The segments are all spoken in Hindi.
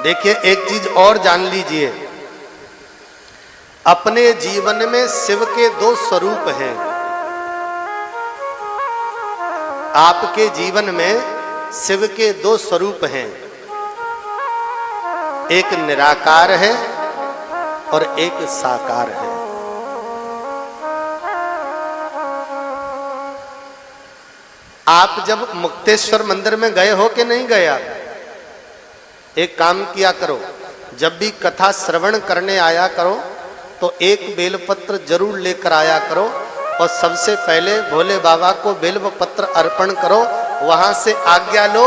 देखिए एक चीज और जान लीजिए, अपने जीवन में शिव के दो स्वरूप हैं। आपके जीवन में शिव के दो स्वरूप हैं, एक निराकार है और एक साकार है। आप जब मुक्तेश्वर मंदिर में गए हो कि नहीं गए? आप एक काम किया करो, जब भी कथा श्रवण करने आया करो तो एक बेलपत्र जरूर लेकर आया करो और सबसे पहले भोले बाबा को बेलपत्र अर्पण करो, वहां से आज्ञा लो,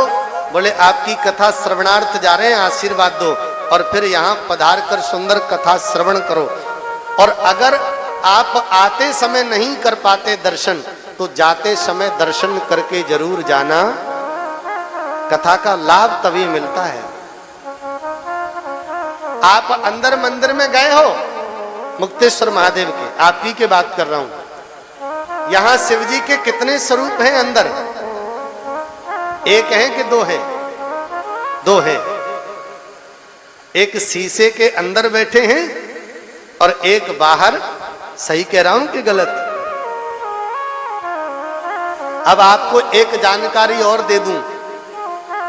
बोले आपकी कथा श्रवणार्थ जा रहे हैं, आशीर्वाद दो, और फिर यहाँ पधार कर सुंदर कथा श्रवण करो। और अगर आप आते समय नहीं कर पाते दर्शन तो जाते समय दर्शन करके जरूर जाना, कथा का लाभ तभी मिलता है। आप अंदर मंदिर में गए हो मुक्तेश्वर महादेव के, आप ही के बात कर रहा हूं, यहां शिव जी के कितने स्वरूप हैं अंदर? एक है कि दो है? दो है। एक शीशे के अंदर बैठे हैं और एक बाहर। सही कह रहा हूं कि गलत? अब आपको एक जानकारी और दे दूं,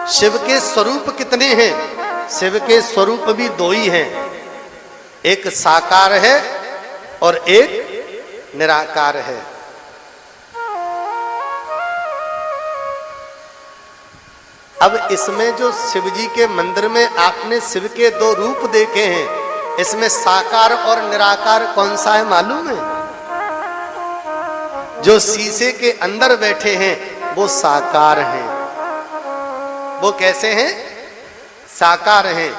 शिव के स्वरूप कितने हैं? शिव के स्वरूप भी दो ही हैं, एक साकार है और एक निराकार है। अब इसमें जो शिव जी के मंदिर में आपने शिव के दो रूप देखे हैं, इसमें साकार और निराकार कौन सा है मालूम है? जो शीशे के अंदर बैठे हैं वो साकार हैं। वो कैसे हैं? साकार हैं।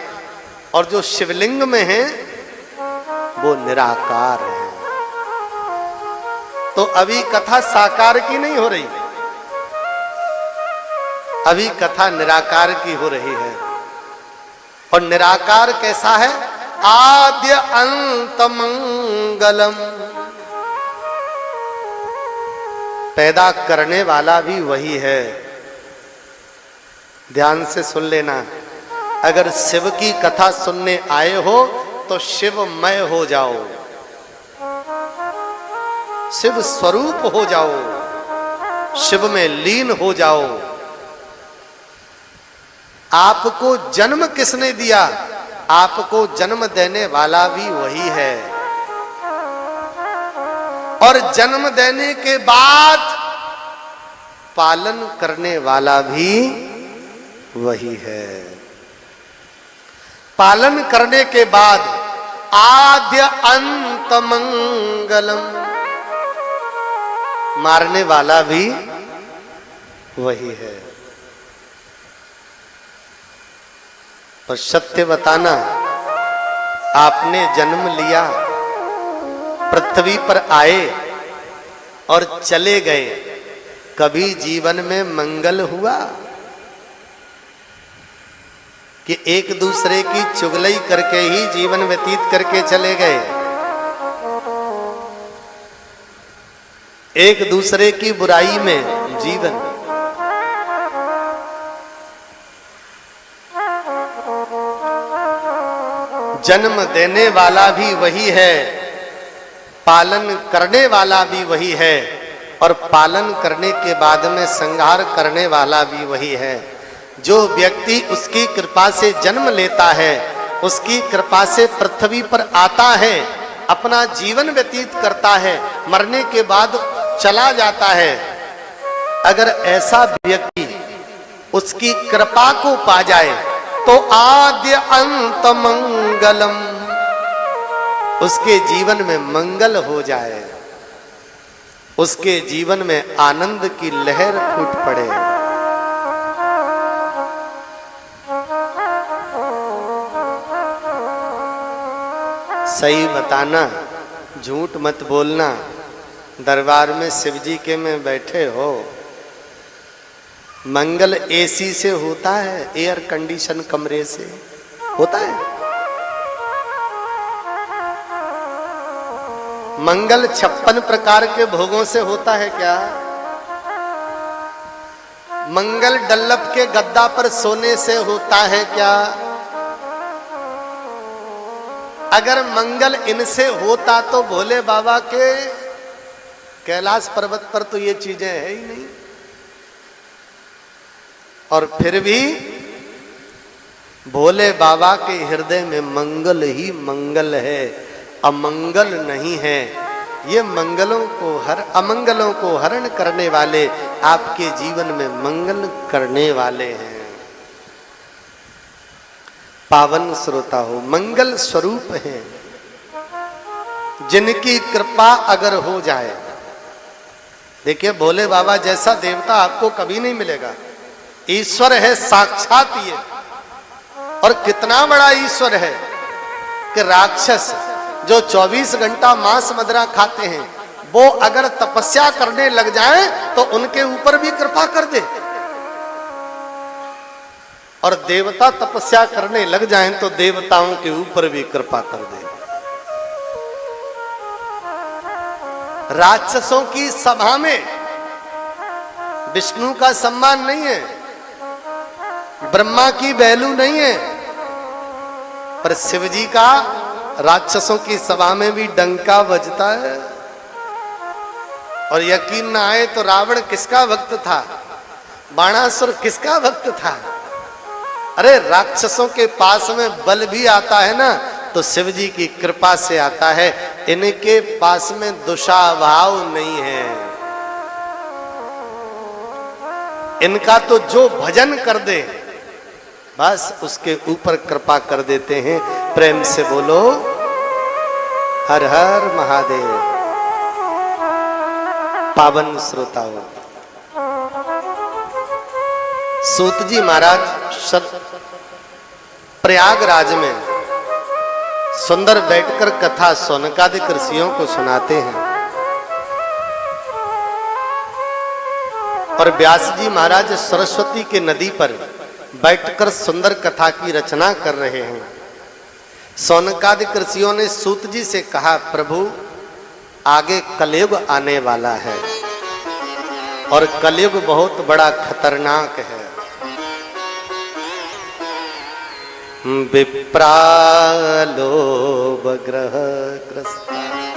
और जो शिवलिंग में हैं वो निराकार है। तो अभी कथा साकार की नहीं हो रही, अभी कथा निराकार की हो रही है। और निराकार कैसा है? आद्य अंत मंगलम। पैदा करने वाला भी वही है। ध्यान से सुन लेना, अगर शिव की कथा सुनने आए हो तो शिवमय हो जाओ, शिव स्वरूप हो जाओ, शिव में लीन हो जाओ। आपको जन्म किसने दिया? आपको जन्म देने वाला भी वही है, और जन्म देने के बाद पालन करने वाला भी वही है। पालन करने के बाद आद्य अंत मंगलम, मारने वाला भी वही है। और सत्य बताना, आपने जन्म लिया, पृथ्वी पर आए और चले गए, कभी जीवन में मंगल हुआ कि एक दूसरे की चुगली करके ही जीवन व्यतीत करके चले गए? एक दूसरे की बुराई में जीवन। जन्म देने वाला भी वही है, पालन करने वाला भी वही है, और पालन करने के बाद में संहार करने वाला भी वही है। जो व्यक्ति उसकी कृपा से जन्म लेता है, उसकी कृपा से पृथ्वी पर आता है, अपना जीवन व्यतीत करता है, मरने के बाद चला जाता है, अगर ऐसा व्यक्ति उसकी कृपा को पा जाए तो आद्य अंत मंगलम, उसके जीवन में मंगल हो जाए, उसके जीवन में आनंद की लहर फूट पड़े। सही बताना, झूठ मत बोलना। दरबार में शिव जी के में बैठे हो, मंगल एसी से होता है, एयर कंडीशन कमरे से होता है? मंगल 56 प्रकार के भोगों से होता है क्या? मंगल डल्लभ के गद्दा पर सोने से होता है क्या? अगर मंगल इनसे होता तो भोले बाबा के कैलाश पर्वत पर तो ये चीजें है ही नहीं। और फिर भी भोले बाबा के हृदय में मंगल ही मंगल है, अमंगल नहीं है। ये मंगलों को अमंगलों को हरण करने वाले आपके जीवन में मंगल करने वाले हैं। पावन श्रोता हो, मंगल स्वरूप हैं, जिनकी कृपा अगर हो जाए। देखिए भोले बाबा जैसा देवता आपको कभी नहीं मिलेगा। ईश्वर है साक्षात ये, और कितना बड़ा ईश्वर है कि राक्षस जो 24 घंटा मांस मदिरा खाते हैं, वो अगर तपस्या करने लग जाएं तो उनके ऊपर भी कृपा कर दे, और देवता तपस्या करने लग जाएं तो देवताओं के ऊपर भी कृपा कर दे। राक्षसों की सभा में विष्णु का सम्मान नहीं है, ब्रह्मा की वैल्यू नहीं है, पर शिव जी का राक्षसों की सभा में भी डंका बजता है। और यकीन ना आए तो रावण किसका भक्त था, बाणासुर किसका भक्त था। अरे राक्षसों के पास में बल भी आता है ना तो शिव जी की कृपा से आता है। इनके पास में दुष्भाव नहीं है। इनका तो जो भजन कर दे बस उसके ऊपर कृपा कर देते हैं। प्रेम से बोलो हर हर महादेव। पावन श्रोताओं, सूत जी महाराज प्रयागराज में सुंदर बैठकर कथा सौनकादिक ऋषियों को सुनाते हैं, और व्यास जी महाराज सरस्वती के नदी पर बैठकर सुंदर कथा की रचना कर रहे हैं। सौनकादिक ऋषियों ने सूत जी से कहा, प्रभु आगे कलयुग आने वाला है, और कलयुग बहुत बड़ा खतरनाक है। विप्रालोभ ग्रह ग्रस्त